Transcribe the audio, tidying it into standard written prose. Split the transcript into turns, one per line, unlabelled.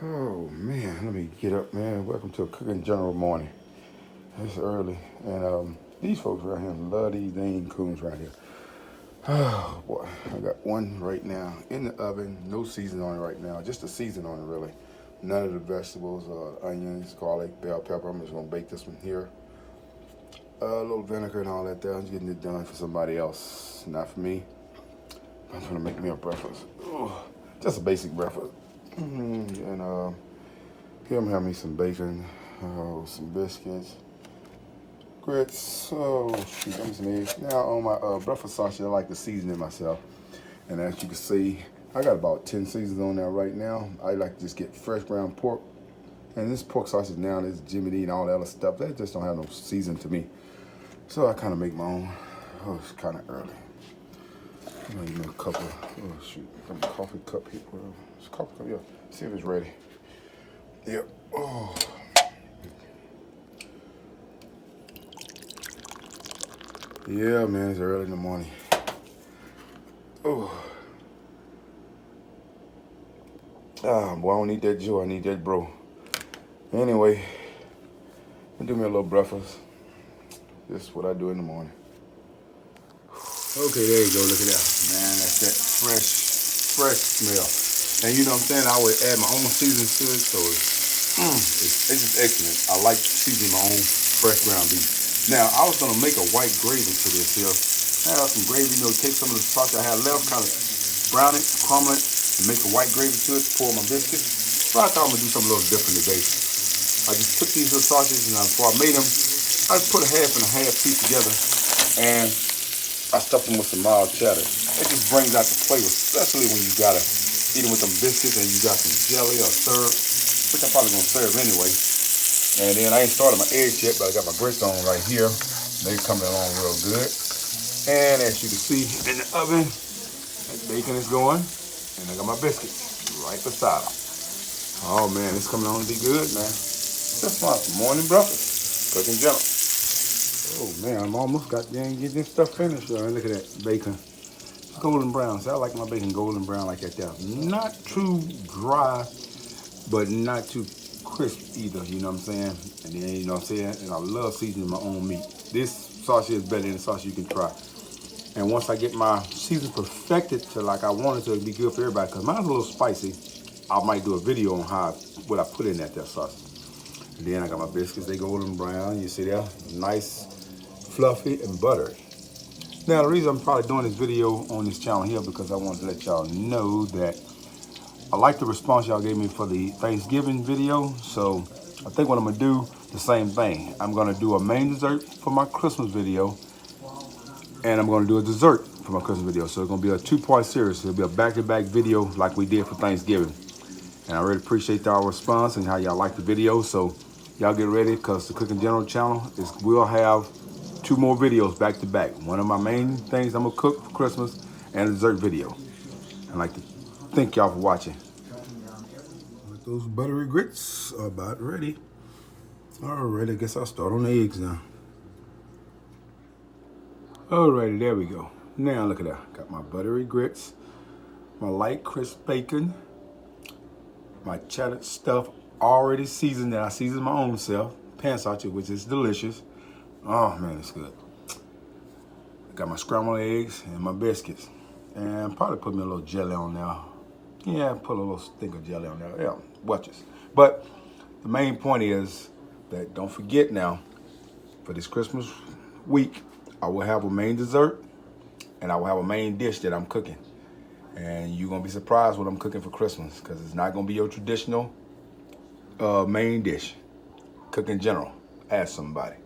Oh man, let me get up, man. Welcome to a Cooking General morning. It's early, and these folks right here love these dang coons right here. Oh boy, I got one right now in the oven. No season on it right now, just the season on it really. None of the vegetables, onions, garlic, bell pepper. I'm just gonna bake this one here. A little vinegar and all that there. I'm just getting it done for somebody else, not for me. I'm trying to make me a breakfast. Just a basic breakfast. And here I'm having me some bacon, some biscuits, grits. Oh shoot, I'm some eggs. Now on my breakfast sausage, I like to season it myself. And as you can see, I got about 10 seasons on there right now. I like to just get fresh ground pork. And this pork sausage now, this Jimmy D and all that other stuff, that just don't have no season to me. So I kind of make my own. Oh, it's kind of early. I'm gonna give me a couple. Oh shoot, got my coffee cup here. It's a coffee cup, yeah. See if it's ready. Yep. Oh. Yeah, man, it's early in the morning. Oh. Ah, boy, I don't need that Joe, I need that bro. Anyway, do me a little breakfast. This is what I do in the morning. Okay, there you go, look at that. Man, that's that fresh smell. And you know what I'm saying, I would add my own seasoning to it, so it's just excellent. I like seasoning my own fresh ground beef. Now, I was gonna make a white gravy to this here. I have some gravy, take some of the sauce I had left, kind of brown it, crumble it, and make a white gravy to it, pour my biscuits. So I thought I'm gonna do something a little different today. I just took these little sausages and before I made them, I just put a half and a half piece together and I stuffed them with some mild cheddar. It just brings out the flavor, especially when you gotta eat them with them biscuits and you got some jelly or syrup, which I'm probably gonna serve anyway. And then I ain't started my eggs yet, but I got my grits on right here. They're coming along real good. And as you can see in the oven, that bacon is going, and I got my biscuits right beside them. Oh man, it's coming on to be good, man. That's my morning breakfast, Cooking General. Oh man, I'm almost got getting this stuff finished. Look at that bacon, golden brown. So I like my bacon golden brown like that. There, not too dry, but not too crisp either. You know what I'm saying? And then you know what I'm saying. And I love seasoning my own meat. This sausage is better than the sausage you can try. And once I get my season perfected to like I want it to be good for everybody, cause mine's a little spicy, I might do a video on what I put in that sausage. And then I got my biscuits, they golden brown. You see that? Nice, fluffy, and buttery. Now the reason I'm probably doing this video on this channel here because I wanted to let y'all know that I like the response y'all gave me for the Thanksgiving video. So I think what I'm gonna do, the same thing. I'm gonna do a main dessert for my Christmas video, and I'm gonna do a dessert for my Christmas video. So it's gonna be a two-part series. It'll be a back-to-back video like we did for Thanksgiving. And I really appreciate y'all response and how y'all like the video. So y'all get ready because the Cooking General channel will have 2 more videos back to back. One of my main things I'm gonna cook for Christmas and a dessert video. I'd like to thank y'all for watching. Those buttery grits are about ready. All right, I guess I'll start on the eggs now. Alrighty, there we go. Now look at that. Got my buttery grits, my light crisp bacon, my cheddar stuff already seasoned that I seasoned my own self, pan sausage, which is delicious. Oh man, it's good. I got my scrambled eggs and my biscuits. And probably put me a little jelly on there. Yeah, put a little stick of jelly on there. Yeah, watch this. But the main point is that don't forget now, for this Christmas week, I will have a main dessert and I will have a main dish that I'm cooking. And you're gonna be surprised what I'm cooking for Christmas because it's not gonna be your traditional main dish. Cooking General. Ask somebody.